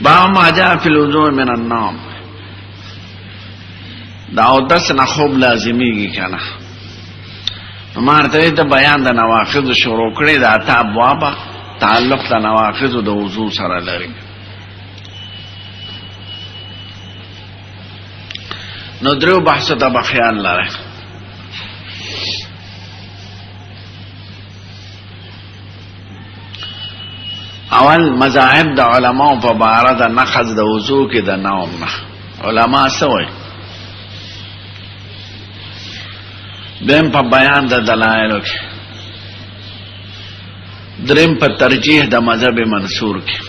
باب ما جاء فی الوضوء من النوم. دا او دس نه خوب لازمیږي کنه. مارته ته بیان د نواقض شروع کړي دا اته ابواب تعلق د نواقض د وضو سره لري. نو درو بحث ته بخیال لري. اول مذاهب د علماء په باره د نقض د وضو کې د نوم نه علما سوي دیم په بیان د دلایلو کې دریم په ترجیح د مذهب منصور کې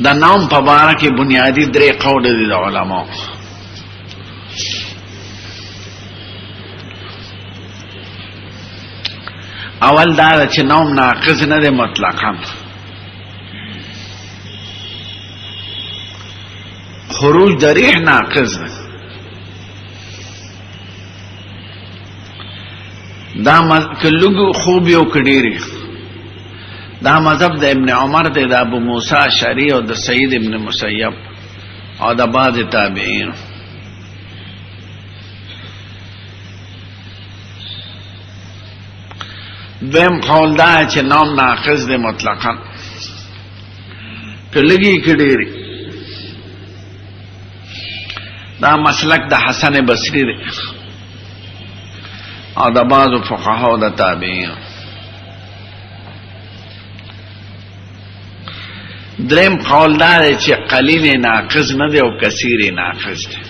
د نوم په باره کې بنیادی درې قول دي د علماء. اول دا چې نوم ناقض نه دی مطلقاً، خروج د ریح ناقض دی. دا کلوګو خوب یو کډيري دا مذهب د ابن عمر دی، د ابو موسی اشعری او د سعید ابن مسیب او د بعض تابعین. دویم قول دا چې نوم ناقض دی مطلقاً کلګي کډيري. دا مسلک د حسن بصری دی او د بعضو فقهاو د تابعین. دریم قول دا دی چې قلیل ناقض نه دی او کثیر ناقض دی.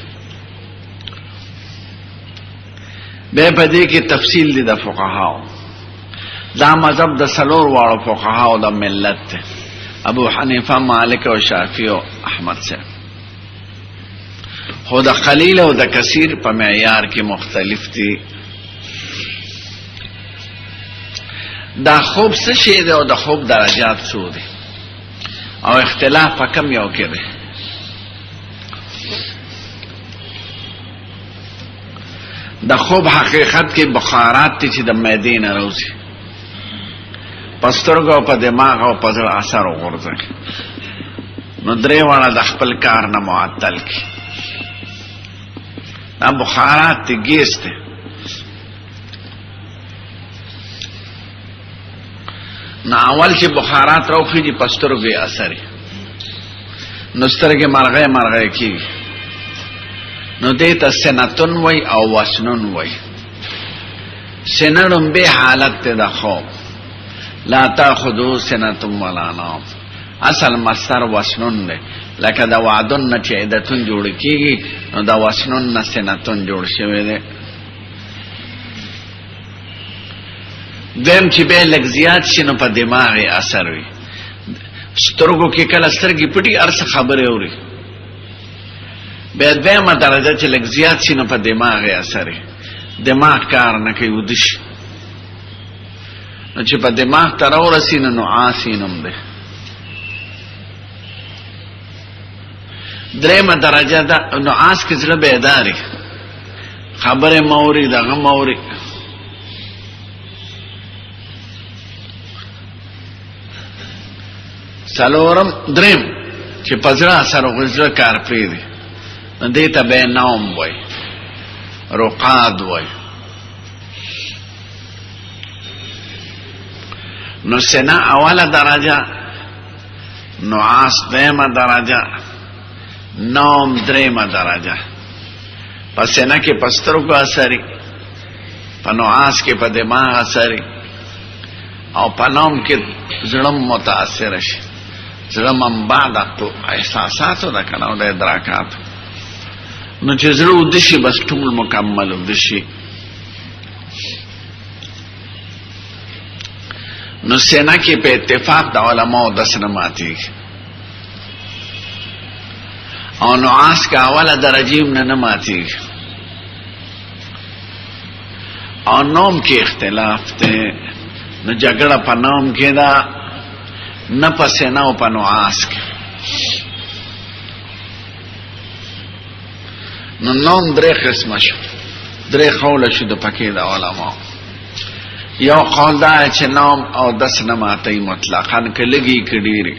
بیا په دې کې تفصیل دی د فقهاو. دا مذهب د څلور واړو فقهاو د ملت دی، ابو حنیفه، مالک او شافعی او احمد سے. خو د قلیل او د کثیر په معیار کې مختلف دي. دا خوب څه شی دی او د خوب درجات څو دي او اختلاف په کم یو کې دی. د خوب حقیقت کې بخارات دي چې د معدې نه راوځي، پسترګو په دماغ او په زړه اثر وغورځي. نو درې واړه د خپل کار نه معطل کی. دا بخارات تی گیس تی. نو اول چې بخارات روخی جی پسترګو اثر نو سترګې مرغې کی. نو دیتا سنتون وی او وسنون وی. سننم به حالت تی دا خوب، لا تاخذو سنتم ولا نوم. اصل مصدر وسنون دی، لکه دا وعدن نه چې عدتون جوړ کیږي نو دا وسنون نه سنتون جوړ شوی دی. دویم چې به لږ زیات شي نو په دماغ اثر وي. سترګو کې کله سترګې پټي ارڅ خبرې اوري. بیا دویمه درجه چې لږ زیات شي نو په دماغ اثر وي، دماغ کار نه کوي ودش. نو چې په دماغ ته راورسي نو نعاس یې نوم دی. درېمه درجه ده نعاس کې زړه بیداري، خبرې موري دغه موري. څلورم درېم چې په زړه اثر وکړي، زړه کار پرېږدي، نو دې ته به نوم وایي، رقاد وایي. نو سنا اوله درجه، نعاس دیمه درجه، نوم دریمه درجه. په سنا کې پسترګو اثري، په نعاس کې په دماغ اثري او په نوم کې زړه متاثر شي. زړه منبع د احساساتو ده کنه او د ادراکاتو. نو چې زړه ودشي بس ټول مکمل ودشي. نو سینا کې په اتفاق د علماء د سنماتي او نعاس کا اوله درجه نه ماتي. او نوم کې اختلاف ته، نو جګړه په نوم کې دا نه په سینا او په نعاس کې. نو نوم درې قسمه شو. درې قول شو د پکې د علماء. یو قول دا چې نوم او دس نه ماتي مطلقاً کلګي کډيري.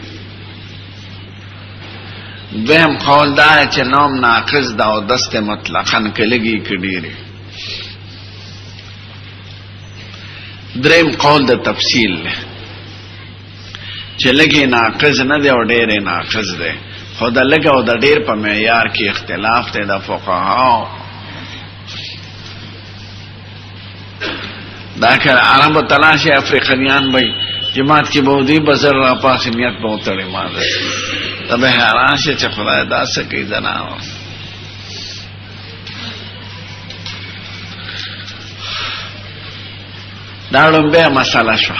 دویم قول دا چې نوم ناقص دا او دس مطلقاً کلګي کډيري. دریم قول د تفصیل چې لګي ناقص نه دی او ډېر ناقص دی، خو د لګ او د ډېر په معیار کې اختلاف دی د فقهاو. دا که عرب تلاش افریقیان بھئی جماعت کی بودی بزر را پاس نیت بہتڑی مادر تب حیران شے چه خدای دا سکی زناو. دارم بے مسئلہ شو.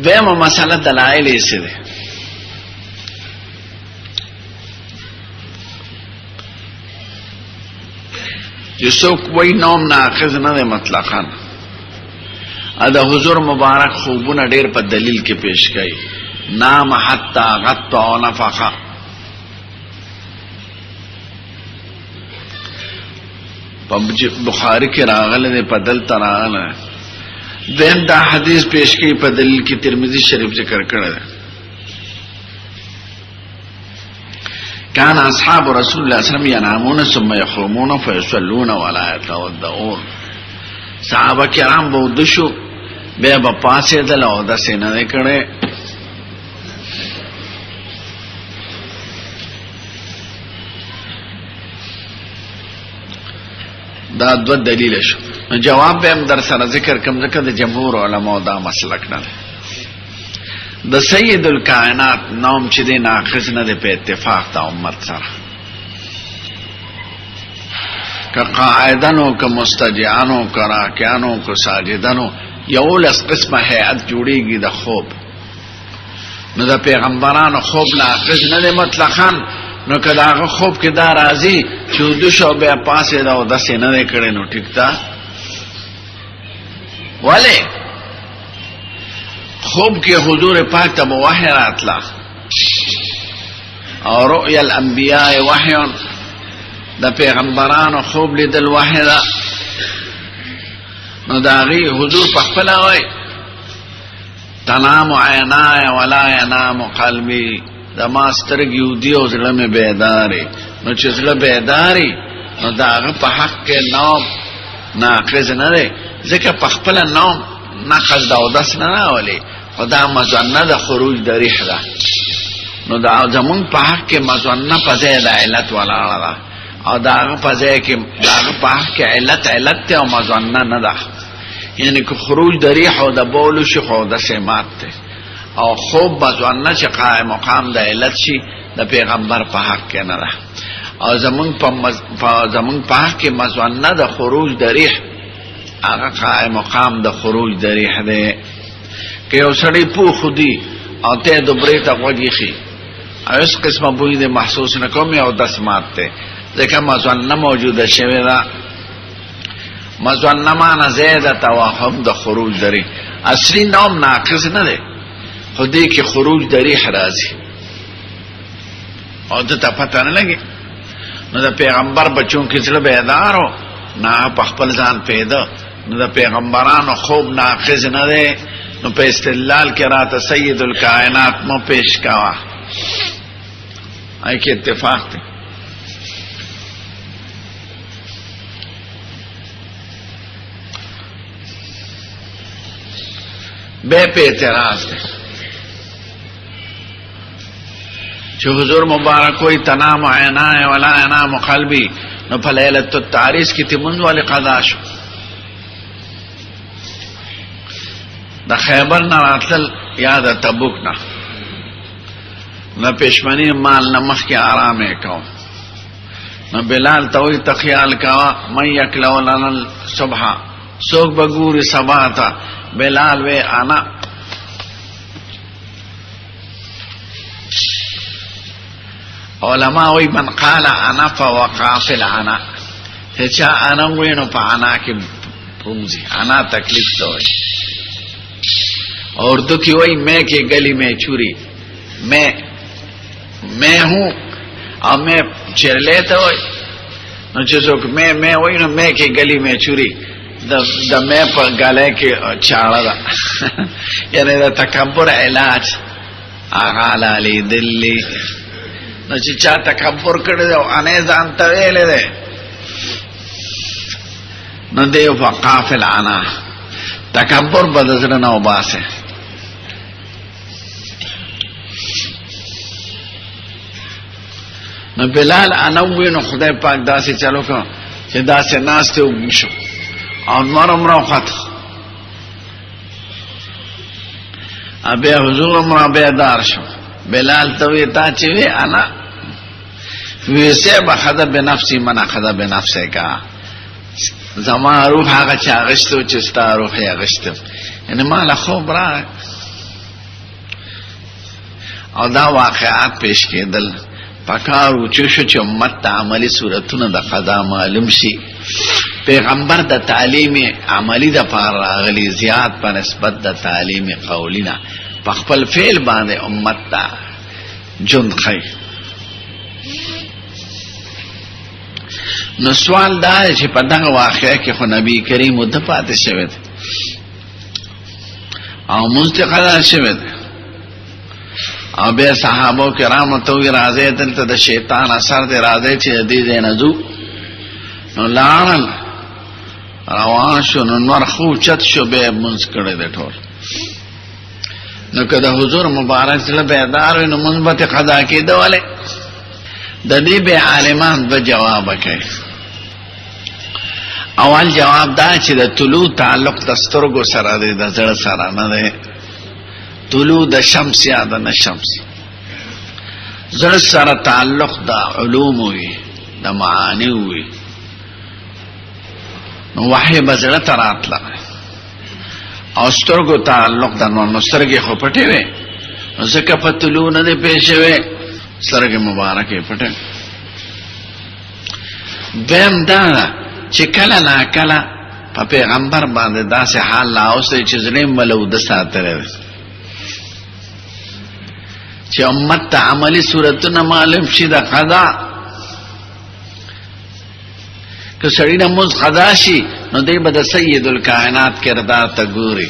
بے مسئلہ دلائل ایسی دے. جسو کوئی نوم ناقض نه ده مطلقاً ادا حضور مبارک خوبونه ډیر په دلیل کې پیش کړي. نام حتا غطا او نفخا، په بخاری کې راغله ده، په دلته راغله. دین دا حدیث پیش کړي په دلیل کې ترمذی شریف ذکر کړی ده. كان اصحاب رسول الله صلى الله عليه وسلم ينامون ثم يقومون فيصلون ولا يتوضؤون. صحابه کرام بودو شو بے بپاسه دل او د سینه کړه. دا دو دلیل شو. جواب به هم در سره ذکر کوم ځکه د جمهور علماء دا مسلک نه د سید الکائنات نوم چې دی ناقص نه دی په اتفاق د امت سره. که قاعدنو که مستجعانو که راکیانو که ساجدنو یولس قسمه حیعت جوړیږي د خوب. نو د پیغمبرانو خوب ناقص نه دی مطلقاً. نو که داغه خوب کې دا راځي چې دو شو بیا پاسې دا او داسې نه دی کړی نو ټیک ده. ولی خوب کې حضور پاک ته وحی راتلا او رؤیا الانبیاء وحی، د پیغمبرانو خوب لیدل وحی ده. نو داغي حضور په خپل وای تنام عینای ولا ینام قلبی، د ما سترګې ودی او زړه مې بیداری. نو چې زړه بیداری نو داغه په حق کې نوم ناقض نه دی، ځکه په خپل نوم نقض دا او داس نه راولي، خدا مزنه د خروج د ریح ده. نو دا زمون په حق کې مزنه په ځای د علت ولاړه ده، او داغه په ځای کې داغه په حق کې علت ته او مزنه نه ده. یعنی که خروج د ریح او د بول شي خو د سمات ته، او خوب مزنه چې قائم مقام د علت شي د پیغمبر په حق کې نه ده. او زمون په حق کې مزنه د خروج د ریح هغه قائم مقام د خروج د ریح ده. که یو سړی پو خودی او ته دوبرې ته وږي خي او اس قسمه بوی د محسوس نه کوم او دس مات ته، ځکه مزنه موجوده شوی ده. مزنه معنا زیاده توهم د خروج دری. اصلي نوم ناقص نه ده، خو دې کې خروج دری راځي او ته پته نه لګي. نو د پیغمبر بچون کې څه بیدارو نه په خپل ځان پیدا. نو د پیغمبرانو خوب ناقص نه ده. نو په استدلال کې راته سید الکائنات مو پیش کاوه، آئی کې اتفاق دی. بے پہ اعتراض دی چې حضور مبارک کوئی تنام عینای ولا ینام قلبی. نو په لیلۃ التعریس کې تمنځ ولې قضا شو؟ د خیبر نه راتل یا د تبوک نه پېشمنی مال نه مخکې آرام یې کوم. نو بلال ته وایي ته خیال کوه من یکلو لنا الصبح، څوک به ګوري سبا ته؟ بلال وی انا. علماء وی من قال انا فوقع فی العنا، چې چا انا وی نو په انا کې پوزي. انا تکلیف ته وایي. اردو کی وہی میں کے گلی میں چوری، میں ہوں اور میں چرلے تو نو چې څوک مې وای نو مې کې گلی مې چوری د مې په غاله کې چاړه ده یعنی د تکبر علاج اغه علی دلی نو چې چا تکبر کړی او انې ځان ته ویلې ده نو دیو فقافل عنا تکبر بدزر نو باسه نو بلال انوی نو خدای پاک داسې چلو که چې داسې ناسته وګی شو او نور امرو خط ابه حضور امرو بیدار شو بلال توی تا چې وی انا ویسه بخذ بنفسی من اخذ بنفسه کا زما روح هغه چې اغشتو چې ستا روح یې اغشتو یعنی مال خوب را او دا واقعات پیش کېدل پکارو چې امت ته عملی صورتونه د قضا معلوم شي پیغمبر د تعلیم عملی د پاره راغلی زیات په نسبت د تعلیم قولی نه په خپل فعل باندې امت ته جون خی نو سوال دا چې په دغه واقعه کې خو نبی کریم د پاتې شوی او مستقلا شوی او بیا صحابه کرام ته وی راځي دلته د شیطان اثر دی راځي چې دې نه ځو نو لاړل روان شو نو نور خو چت شو به منځ کړی د ټول نو کله حضور مبارک سره بیدار نو مثبت قضا کېدواله د دې به عالمان به جواب کوي اول جواب دا چې د طلوع تعلق د سترګو سره دی د زړه سره نه دی طلوع د شمس یا د شمس زړه سره تعلق د علوم وي د معانی وي نو وحی بزړه تراتله او سترګو تعلق د نو سترګې خو پټې وي ځکه په طلوع نه دی پېښې وي سترګې مبارکې پټې دیم دا چې کله نا کله په پیغمبر باندې داسې حال راوستي چې زړه ملو د ساتره چې امت ته عملی صورتونه معلوم شي د قضا که سړی نه موږ قضا شي نو دی به د سید الکائنات کردار ته ګوري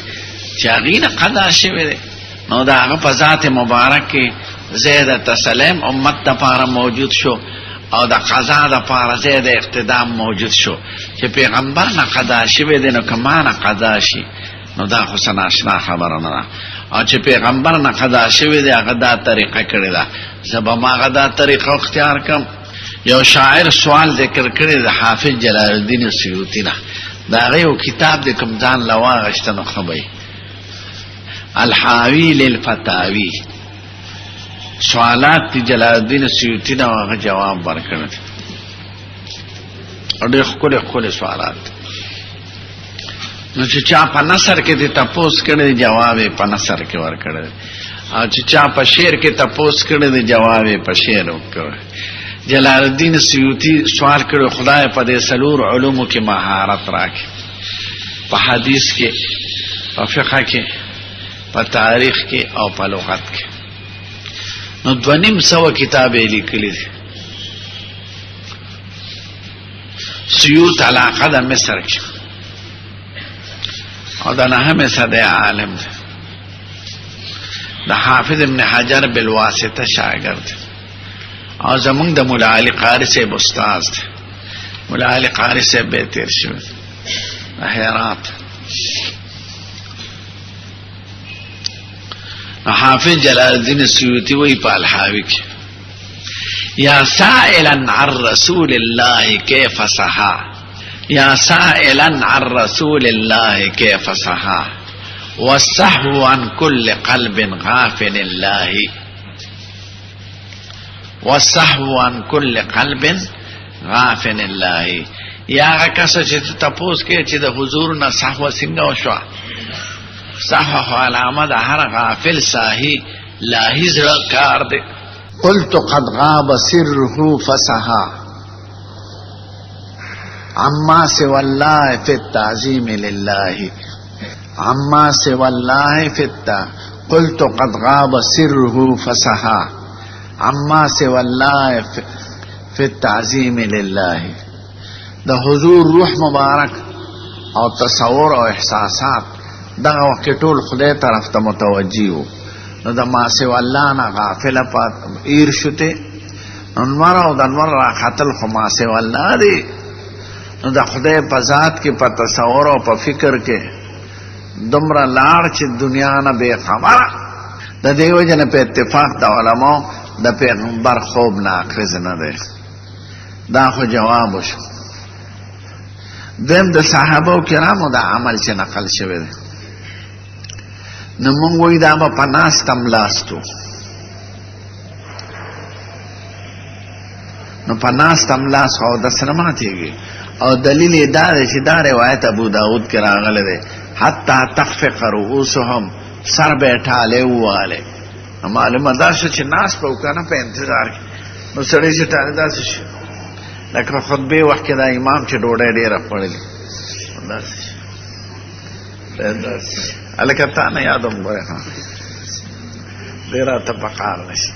چې هغې نه قضا شوی دی نو د هغه په ذات مبارک کې زید تسلیم امت دپاره موجود شو او د قضا دپاره زید اقتدام موجود شو چې پیغمبر نه قضا شوی دی نو که ما نه قضا شي نو دا خو څه ناشنا خبره نه ده او چې پیغمبر نه قضا شوی دی هغه دا طریقه کړې ده زه به هغه دا طریقه اختیار کړم یو شاعر سوال ذکر کړی د حافظ جلال الدین سیوطي نه د هغه یو کتاب د کوم ځان له واغېسته نو ښه به الحاوی للفتاوی سوالات دی جلال الدین سیوطي نه هغه جواب ورکړی او ډېر ښکلي سوالات نو چې چا په نثر کې د تپوس کړی جواب یې په نثر کې ورکړی او چې چا په شعر کې تپوس کړی د جواب یې په شعر ورکړی جلال الدین سیوطي سوال کړی خدای په دې څلور علومو کې مهارت راکړي په حدیث کې په فقه کې په تاریخ کې او په لغت کې نو 2.5 کتاب یې لیکلي دي سیوط علاقه د مصر کې او دا نهمه صدی عالم دی دا حافظ ابن حجر بالواسطه شاگرد او زمونږ د مولا علی قاری صاحب استاد دی مولا علی قاری صاحب به تیر شوی هرات حافظ جلال الدین سیوطی وی په الحاوی کې یا سائلا عن رسول الله کیف صحا یا سائلا عن رسول الله کیف صحا والسهو عن كل قلب غافل الله والسهو عن كل قلب غافل الله یا کس چې تپوس کې چې د حضور نه سهو څنګه وشو سهو علامه د هر غافل ساهي لاهي زړه کار دی قلت قد غاب سره فسها عما سوى الله في التعظيم لله عما سوى الله قلت قد غاب سره فسها عما سوى الله في التعظيم لله د حضور روح مبارک او تصور او احساسات دغه وخت ټول خدای طرف ته متوجه وو. نو د ما سوا الله نه غافل پات ایر شته انوار او د انوار را خاطر خو ما سوا الله دی. نو د خدای په ذات کې په تصور او په فکر کې دومره لاړ چې دنیا نه بے خبره. د دې وجه نه په اتفاق د علماء د پیغمبر خوب ناقض نه دی. دا خو جواب وشو. دیم د صحابه کرامو د عمل چې نقل شوی دی. نو مونږ وایو دا به په ناستم لاستو. نو په ناستم لاس خو اودس نه ماتېږي. او دلیل یې دا دی چې دا روایت ابو داود کې راغلی دی حتی تخفق رؤوسهم سر بیٹھالے ہوالے. معلومه دا شو چې ناس په وکنه په انتظار کې نو سړی چې ټاله داسې شي لکه خطبې وخت کې دا امام چې ډوډۍ ډېره خوړلې داسې هلکه تا نه یادم ګورې ډېر راته پکار نه شي.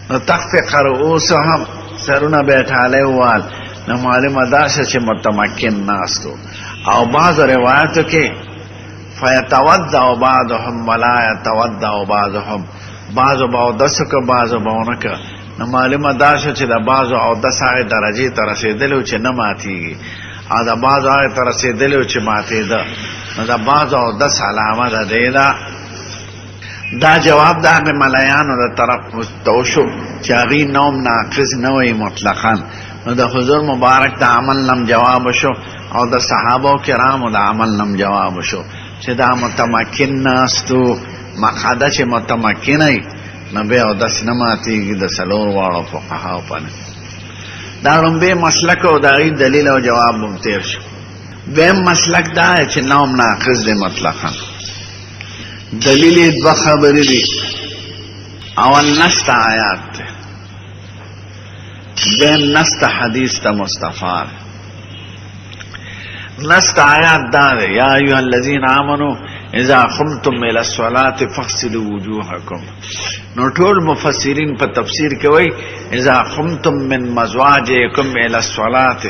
نو تخفق رؤوسهم سرونه بیٹھالے ہوال. نو معلومه دا شو چې متمکن ناستو. او بعض روایتو کې فیتوضع بعضهم ولا یتوضع بعضهم بعضو با اودس که بعضو با اونکه. نو معلومه دا شو چې د بعضو اودس هغې درجې ته رسېدلی چې نه ماتېږي او د بعضو هغې ته رسېدلی چې ماتېده. نو د بعضو اودس علامه د دې ده. دا جواب د هغې ملیانو د طرف ته وشو چې هغوی نوم ناقص نه وی مطلقا. نو د حضور مبارک د عمل نم جواب شو او د صحابه کرامو د عمل نم جواب شو چې دا متمکن ناستو. مقعده چې متمکن ای نو بیا اودس نه ماتېږي د څلور واړو فقهاو په نه. دا لومبی مسلک او د هغې دلیل او جواب هم تېر شو. دویم مسلک دا دی چې نوم ناقص دی مطلقا. دلیل یې دوه خبرې دي. اول نسته آیات دی. دویم نسته حدیث ته مصطفی دی. نست آیات دا دے یا ایوہ الذین آمنو اذا قمتم الى الصلاة فاغسلوا وجوهکم. نو ټول مفسرین په تفسیر کې وایي اذا قمتم من مزواجکم الى الصلاة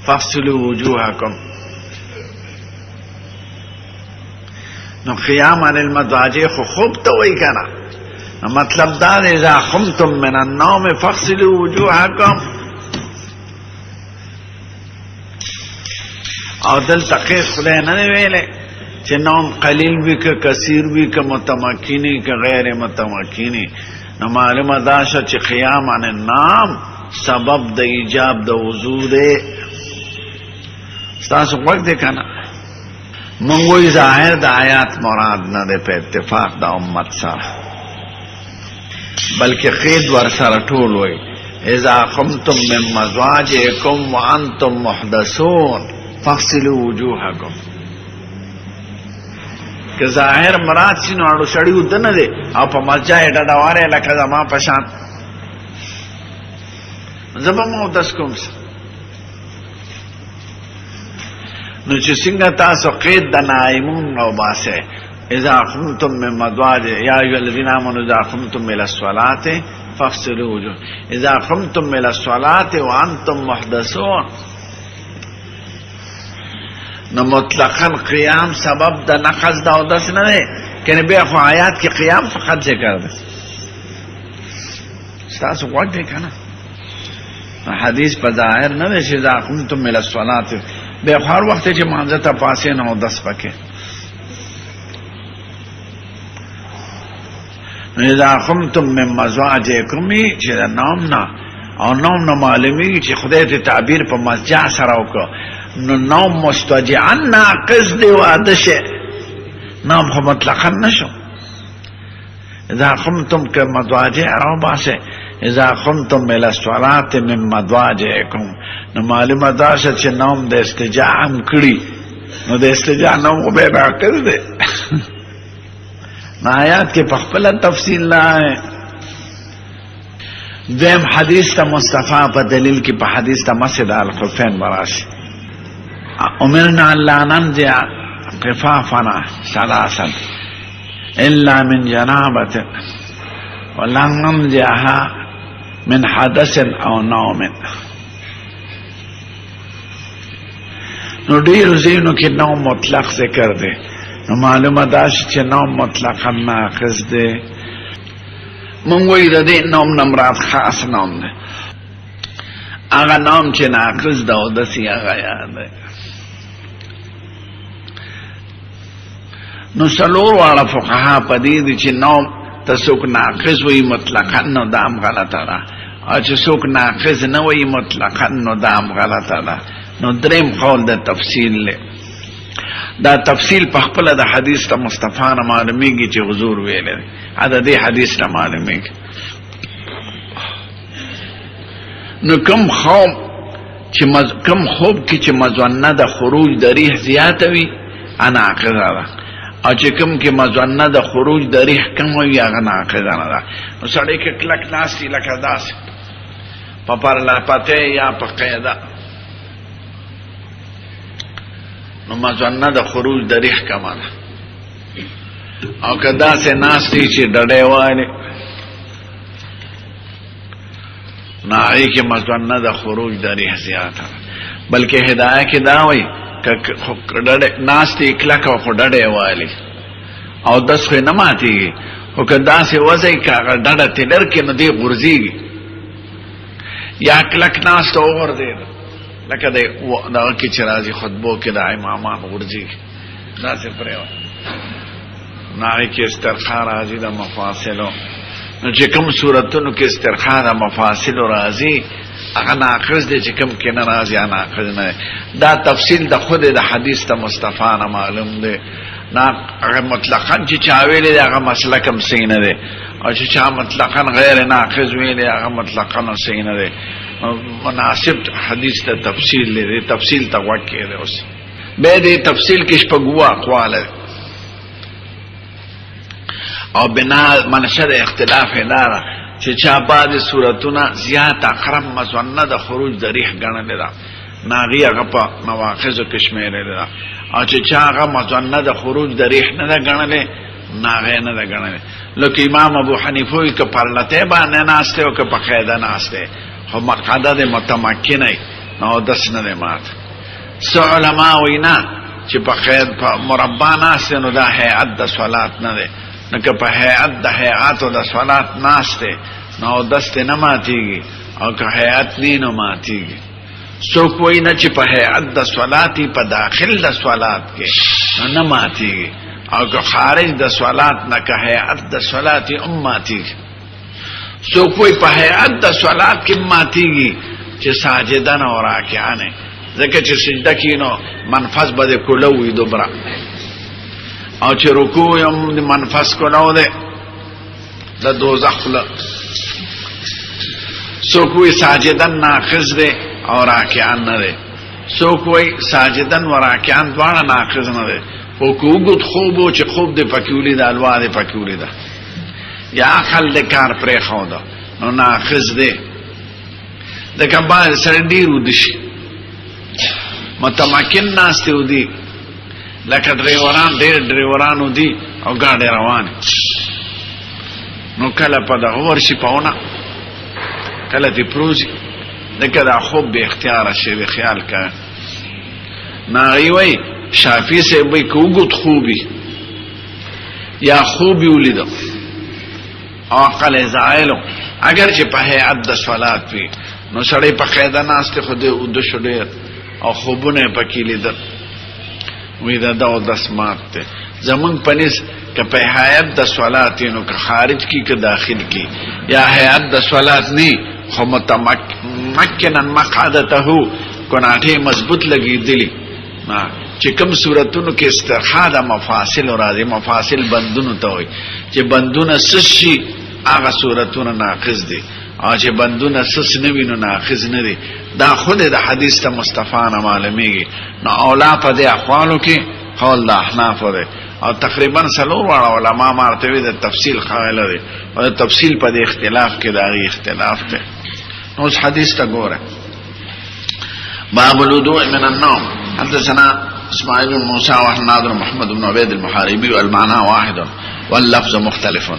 فاغسلوا وجوهکم. نو قیام عن المزواج خو خوب ته وایي کنه. مطلب دا دے اذا قمتم من النوم فاغسلوا وجوهکم. او دل تقیق خدای نه ویلې چې نوم قلیل وي که کثیر وي که متمکنی که غیر متمکنی. نو معلومه دا شوه چې قیام عن النوم سبب د ایجاب د وضو دی. ستاسو غوږ دی که نه؟ مونږ وایو ظاهر د آیات مراد نه دی په اتفاق د امت سره بلکې قید ورسره ټول وایي اذا قمتم من مزواجکم وانتم محدثون فاغسلوا وجوهکم. که ظاهر مراد شي نو اړو سړی ود نه دی او په مسجد ډډواره لکه زما په شان زما مو داس کوم. نو چې څنګه تاسو قید د نائمون او باسه اذا قمتم من مضاجع یا ایها الذین آمنوا اذا قمتم الى الصلاة فاغسلوا وجوهکم اذا قمتم الى الصلاة وانتم محدثون. نو مطلقاً قیام سبب د نقض د اودس نه دی کنه بیا خو آیات کې قیام فقط ذکر دی. ستاسو غوږ دی که نه؟ حدیث په ظاهر نه دی چې اذا قمتم الى الصلاة بیا خو هر وخت چې مانځه ته پاسې نه اودس پکې. نو اذا قمتم من مزواجکم چې د نوم نه او نوم نه معلومیږي چې خدای ته تعبیر په مضجع سره وکړه. نو نوم مستجعا ناقص دی واده شه نوم خو مطلقا نشو. اذا قمتم که مضاجع رو باسه اذا قمتم الى الصلاة من مضاجعکم. نو معلومه دا شد چې نوم د استجاع هم کړي نو د استجاع نوم خو بیا ناقص دی. نو آیات کې په خپله تفصیل نه آئے. دویم حدیث ته مصطفی په دلیل کې په حدیث ته مسجد الخفین براشي امرنا لا ننزع خفافنا ثلاثا الا من جنابة ولا ننزعها من حدث او نوم. نو ډیرو ځینو کې نوم مطلق ذکر دی، نو معلومه دا چې نوم مطلقا ناقص دی. مونږ وایو د دې نوم نه مراد خاص نوم دی، هغه نوم چې ناقص ده او داسې هغه یاد دی. نو څلور واړه فقها په دې دي چې نوم ته څوک ناقص وایي مطلقا نو دا هم غلطه ده، او چې څوک ناقص نه وایي مطلقا نو دا هم غلطه ده. نو دریم قول د تفصیل له دا تفصیل په خپل د حدیث ته مصطفی نه معلومیږي چې حضور ویل دی، دا د حدیث نه معلومیږي. نو کم خوب کې چې مظنه د خروج د ریح زیاته وي انا عقیده ده، او چې کم کې مظنه د خروج د ریح کم وي هغه ناقضه نه ده. نو سړی کې کلک ناستي لکه داسې په پرله پته یا په قاعده، نو مظنه د خروج د ریح کمه ده. او که داسې ناستي چې ډډې وایي نو هغې کې مظنه د خروج د ریح زیاته ده. بلکې هدایه کې دا وایي ناستي کلک او خو ډډې والی او دس خو نه ماتېږي، خو که داسې وځئ که هغه ډډه تلر کې نو دی غورځېږي، یا کلک ناست او وغورځېده لکه دغه کې چې راځي خطبو کې د امامان غورځېږي داسې پرېوت، نو هغې کې استرخا راځي د مفاصلو. نو چې کوم صورتونو کې استرخا د مفاصلو راځي هغه ناقص دی، چې کوم کې نه راځي هغه ناقص نه دی. دا تفصیل د خود د حدیث ته مصطفی نه معلوم دی، هغه مطلقا چې چا ویلی دی هغه مسلک هم صحیح نه دی، او چې چا مطلقا غیر ناقص ویلی هغه مطلقا هم صحیح نه دی. مناسب حدیث ته تفصیل دی، تفصیل ته غوږ کېږدی. اوس بیا دې تفصیل کې شپږ اووه اقوال دی، او بنا منشه د اختلاف یې دا ده چې چا بعضې صورتونه زیات اقرب مظنه د خروج د ریح ګڼلې ده، نو هغې هغه په نواقضو کې شمېرلې ده، او چې چا هغه مظنه د خروج د ریح نه ده ګڼلې نو هغې نه ده ګڼلې. لکه امام ابو حنیفه وایي که پرلتی باندې ناست دی او که په قاعده ناست دی، خو مقعده دی متمکنه نو دس نه دی مات. څه علما وایي نه چې په مربع ناست دی نو دا هیئت د صلات نه دی، نو که په هیئت د هیئاتو د صلات ناست دی نو دست نه ماتېږي، او که هیئت نی نو ماتېږي. څوک وایي نه چې په هیئت د صلات په داخل د صلات کې نو نه ماتېږي، او که خارج د صلات نه که هیئت د صلات هم ماتېږي. څوک وایي په هیئت د صلات کې ماتېږي چې ساجدن او راکعانه، ځکه چې سجده کې نو منفذ به د کولو وي دوبره، او چې رکوع هم د منفذ کولو دی د دوزخ خوله. څوک وایي ساجدن ناقص دی او راکعان نه دی، څوک وایي ساجدن و راکعان دواړه ناقص نه دی، خو که اوږد خوب و چې خوب دې پکې ولیده الوا دې پکې ولیده یا عقل دې کار پرېښوده نو ناقص دی. ځکه باید سره ډېر وده شي متمکن ناستې ودي، لکه ډیر ډریورانو دي او ګاډې روانې، نو کله په دغه ورشي پهونه کله دې پروزي، لکه دا خوب بې اختیاره شي د خیال کوه. نو هغې وایي شافعي صاحب وایي که اوږد خوبي یا خوب یې ولیده او عقل یې زایلو، اگر چې په هیئت د صلات وي نو سړی په قاعده ناست دی، خو دی اوده شو ډېر او خوبونه یې پکې لیدل، وی دا دو دس مات تے زمان پنیس که پہ حیات دا سوالات نو که خارج کی که داخل کی، یا حیات دا سوالات نی خو متمکنن مقعدتهو کناٹھے مضبوط لگی دلی. چې کوم صورتونو کې استرخاء د مفاصل راځي، مفاصل بندونو ته وایي چې بندونه سس شي هغه صورتونه ناقص دي، او چې بندونه سس نه وي نو ناقص نه دي. دا خود د حدیث ته مصطفی نه معلومیږي. نو اولا په دې اقوالو کې قول د احناف دی، او تقریبا څلور واړه علما مرتبه د تفصیل قائل دي، او د تفصیل په دې اختلاف کې دا غي اختلاف دی. نو اس حدیث ته ګوره، باب الوضوء من النوم. حدثنا اسماعيل بن موسى وحناد محمد بن عبيد المحاربي والمعنى واحد واللفظ مختلف،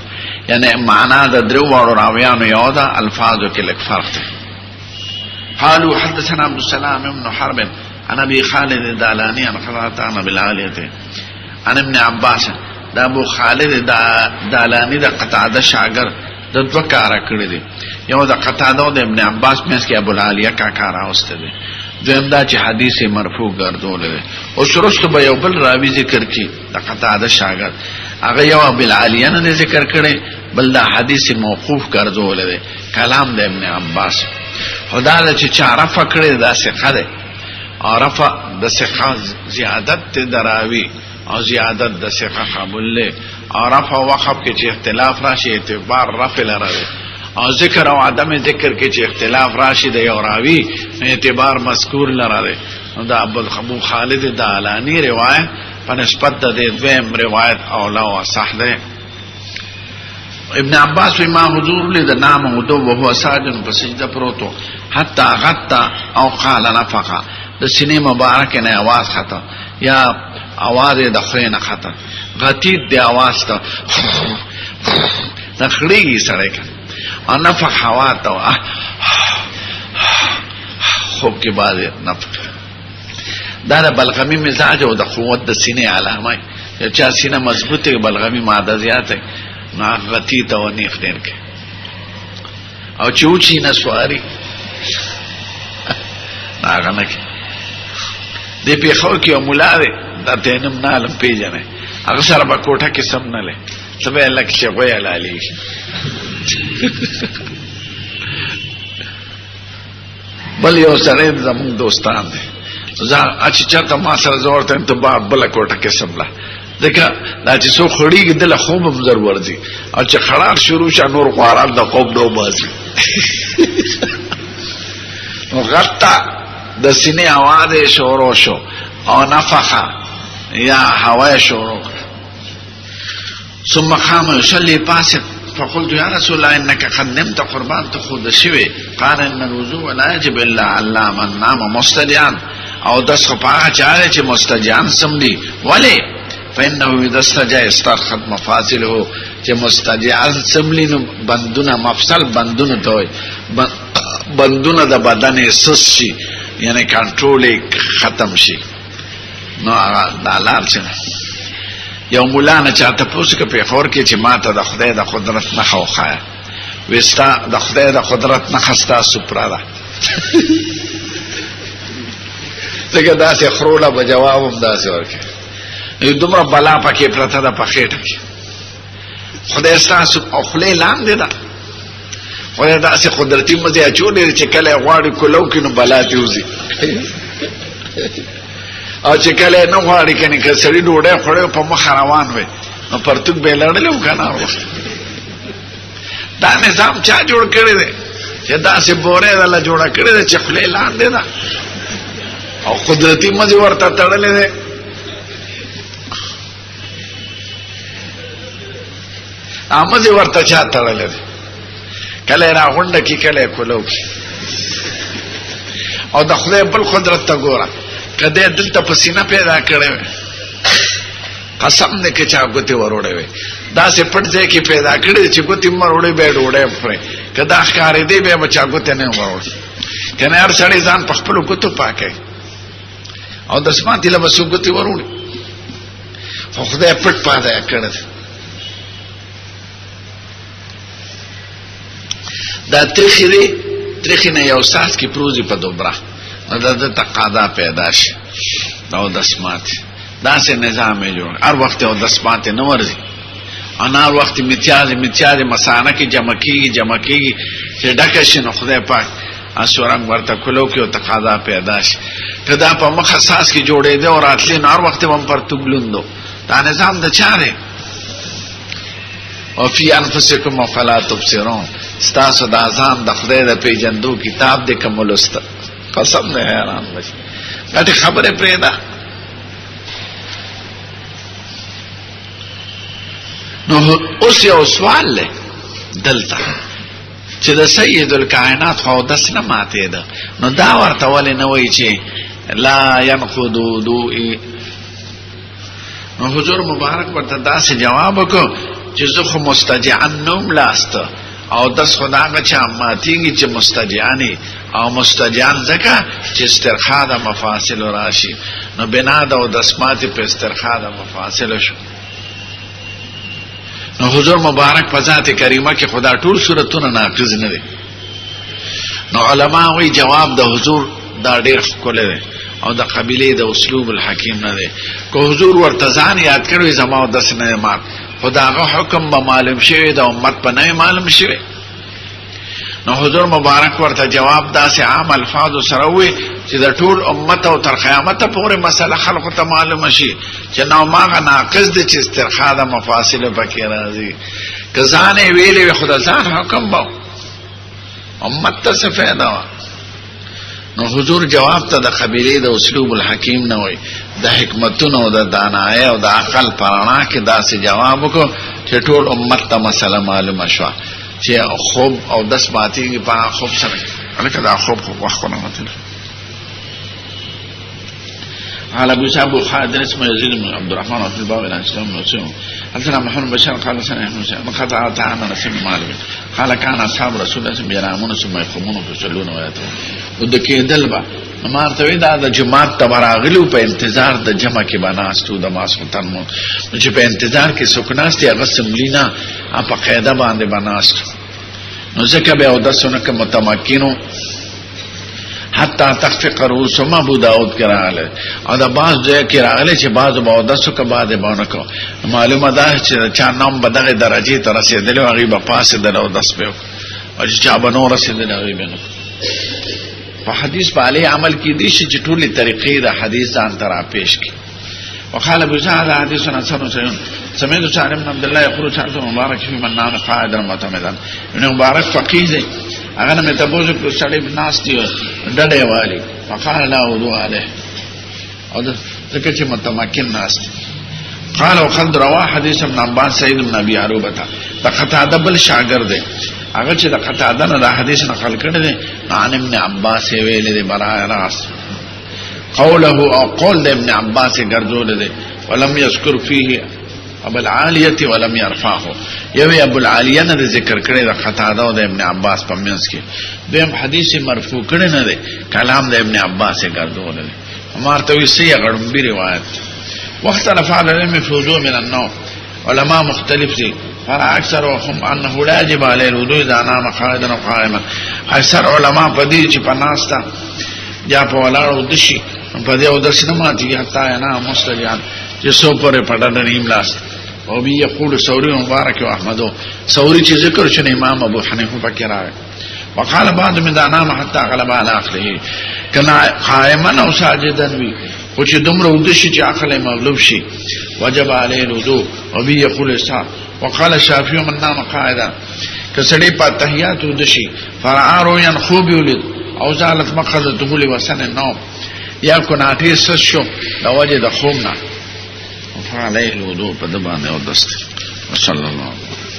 یعنی معنا د درو واړو راویانو یو ده، الفاظو کې لږ فرق دی. قالوا حدثنا عبد السلام بن حرب عن ابي خالد دالانی عن خطان بالعالیه عن ابن عباس. دا ابو خالد دالانی دا قتاده شاګر د دوه کارا کړی دي. یو دا قتاده او د ابن عباس مېس کې ابو العالیه کا کار اوسته دي. دویم دا چې حدیث مرفوع ګرځول دي. او شروع به یو بل راوی ذکر کی دا قتاده شاګر هغه یو ابو العالیه نه ذکر کړي بل دا حدیث موقوف ګرځول دي کلام د ابن عباس. خدای چې عرفه کړی دا څه ده عرفه د ثقه زیادت دراوی او زیادت د ثقه قبول له عرفه وقف کې چې اختلاف راشي اعتبار رفع لري او ذکر او عدم ذکر کې چې اختلاف راشي د یو راوی اعتبار مذکور لري. دا ابو خالد دالانی روایت په نسبت د دویم روایت اولا او صح ده. ابن عباس ما حضور لید نام هدو وهو ساجن په سجده پروتو حتا غطا او قال نفقا د سینې مبارک نه आवाज خطا یا आवाज د خرینه خطا غتید دی आवाज ته تخلیږي سره کې او نفخ هوا ته خوب کې بعد نفخ دا د بلغمی مزاج او د قوت د سینې علامه چې سینه مضبوطه بلغمی ماده زیاته نا غتی ته ونیخ دین کې او چوچی نسواری هغه نه کې دې په خو کې مولا دی دا تنم نالم پیژنه هغه سره په کوټه کې سم نه لې سبه لک شغوی علی بل یو سره زمون دوستان دي زه اچ چاته ما سره زور ته ته بل کوټه کې سم لا دغه دا چې سو خړیږي د خوب مزر ورځي او چې خړار شروع شه نور خواران د خوب نو باسي غطا د سینې आवाज شروع شو او نفخه یا هوا شروع ثم قام يصلي پاس فقلت يا رسول الله انك قد نمت قربان تخود شوي قال ان الوضوء لا يجب الا على من نام مستجعا او دس پاغه چاره چې مستجعا سمدي ولی فانه اذا استجع استرخت مفاصله چې مستجعا سملینو بندونه مفصل بندونه توي بندونه د بدن سس شي یعنی کنټرول ختم شي نو دا لار څنګه یو مولانا چاته پوښتنه په خور کې چې ماته د خدای د قدرت نه خوخه وستا د خدای د قدرت نه خستا سپرا ده څنګه داسې خروله به جوابم داسې ورکړي دومره بلا پکې پرته ده په خېټه کې خدای ستاسو او خلې لاندې ده خدای داسې قدرتي مزه اچولې چې کله غواړي کولو کې نو بلا تیوزي او چې کله نو غواړي کني که سړی ډوډۍ خوړې په مخ روان وي نو پرتګ به لړلو کنه وخت دا نظام چا جوړ کړی دی چې دا سه بوره دلا جوړ کړی دی چې خلې لاندې ده او قدرتي مزه ورته تړلې ده امزه ورته چا تړلې ده کله را غونډه کې کله کولو او د خدای بل قدرت ته ګوره کده دلته پسینه پیدا کړې قسم دې کې چا ګوتې وروړې وي دا سه پټ ځای کې پیدا کړې چې ګوتې مروړې به ډوړې پرې کدا ښکارې دې به بچا ګوتې نه وروړ کنه هر سړی ځان په خپل ګوتو پاکي او د سمانتي له وسو ګوتې وروړې خو خدای پټ پاده کړې دا تریخی نه یو ساس کی پروزی په دوبره دا د تقاضا پیدا شي دا د سمات دا سه نظام جوړ هر وخت او د سمات نه ورزي انا هر وخت امتیاز مسانه کې جمع کیږي چې ډکه شنو خدای پاک اسورنګ ورته کولو کې او تقاضا پیدا شي کدا په مخصص کې جوړې ده او راتلې هر وخت هم پر تګلوندو دا نظام د چاره او فی انفسکم فلا تبصرون ستاسو د ازان د خدای د پیجندو کتاب د کوملست قسم نه حیران وشي غټه خبره پرې ده نو اوس یو سوال له دلته چې د سید الکائنات خو داس نه ماته ده نو دا ورته ولې نه وایي چې لا ينقض وضوء نو حضور مبارک ورته داسې جواب وکړ چې زه خو مستجعن نوم لاست او دس خداغه چا ماتیږي چې مستجیانی او مستجیان ځکه چې استرخاء د مفاصل راشي نو بنا د او دسمات په استرخاء د مفاصل شو. نو حضور مبارک په ذات کریمه کې خدا ټول صورتونه ناقض نه دي. نو علما وی جواب د حضور دا ډیر ښکلی دی او د قبیله د اسلوب الحکیم نه دی. کو حضور ورته ځان یاد کړو زما او دس نه مات خداغه حکم به معلوم شوی د امت په نه معلوم شوی. نو حضور مبارک ورته جواب داسې عام الفاظ سره وی چې د ټول امت او تر قیامت پورې مسله خلکو ته معلوم شي چې نو ماغه ناقص دي چې استرخاء د مفاصل پکې راځي. که ځان ویلې خدا ځان حکم به امت ته څه فایده وه. نو حضور جواب ته د قبیله د اسلوب الحکیم نه وای د حکمتونو او د دانای او د عقل پرانا کې داسې جواب وکړو چې ټول امت ته مسله معلومه شوه چې خوب او دس ماتیږي په خوب سره الکه دا خوب وخت نه متل. قال ابو صاحب خالد اسمه يزيد بن عبد الرحمن وفي الباب الى اسلام مسلم حدثنا محمد بشار قال سنه من قطع تعالى نسيب مالك قال كان اصحاب رسول الله صلى الله عليه وسلم ثم يقومون فيصلون وياتون ودکېدل با مارته دا د جماعت تبراغلو په انتظار د جمع کې بناستو د ماسختن مو چې په انتظار کې سکناستي هغه سملینا په قاعده باندې بناست. نو ځکه به او د سنک متمکنو حتی تخفق رؤوسهم ابو داود کراله او دا باز ځای کې راغله چې باز به او د سکه باندې باندې کو معلومه ده چې چا نام بدغه درجه ته رسیدل او هغه په پاسه د او دس په او چې چا بنو رسیدل هغه بنو په حدیث باندې عمل کې دي چې ټولې طریقې د حدیث ځان ترا پیش کی. وقال ابو سعد حديثنا سنن سمعت سالم بن عبد الله يقول سالت مبارك في من نام قاعدا معتمدا ابن مبارك فقيه دی هغه مې تاسو په سړی بناس دی ډډه والی فقال لا وضوء عليه او ځکه چې متمکن ناس. قال وقد روى حديث ابن عباس سعيد بن ابي عروبه دا قتاده بل شاګرد دی هغه چې د قتاده نه د حدیث نقل کړی دی عن ابن عباس ویل دی برای راس قوله او قول ابن عباس ګرځول دی ولم يذكر فيه ابو العالیه ولم يرفعه یوی ابو العالیه نه ذکر کړی د قتاده او د ابن عباس په منځ کې دیم حدیث مرفوع کړی نه دی کلام د ابن عباس ګرځول دی. امرته وی سي غړمبي روایت. واختلف على العلم في وضوء من النوم علماء مختلف دي فاكثرهم انه لا يجب عليه الوضوء اذا نام قاعدا او قائما. اکثر علماء په دې چې پناستا یا په ولاړو دشي په دې او درس نه ماتي حتی انا مستجان چې سو پرې پټه نیم لاس او بي يقول ثوري مبارك واحمد ثوري چې ذکر شنه امام ابو حنیفه پکې راغی. وقال بعض من نام حتى غلب على عقله کنا قائما او ساجدا وی او چې دومره ودشي چې عقل مغلوب شي وجب عليه الوضوء او بي يقول اسحاق. وقال الشافعي من نام قاعدا کسړي په تحیات ودشي فرعارو ينخوب ولد او زالت مقصده لوسن النوم یا کو ناټي سشو د وجه د خومنا فعليه الوضوء په دبانه او دست. صلی الله علیه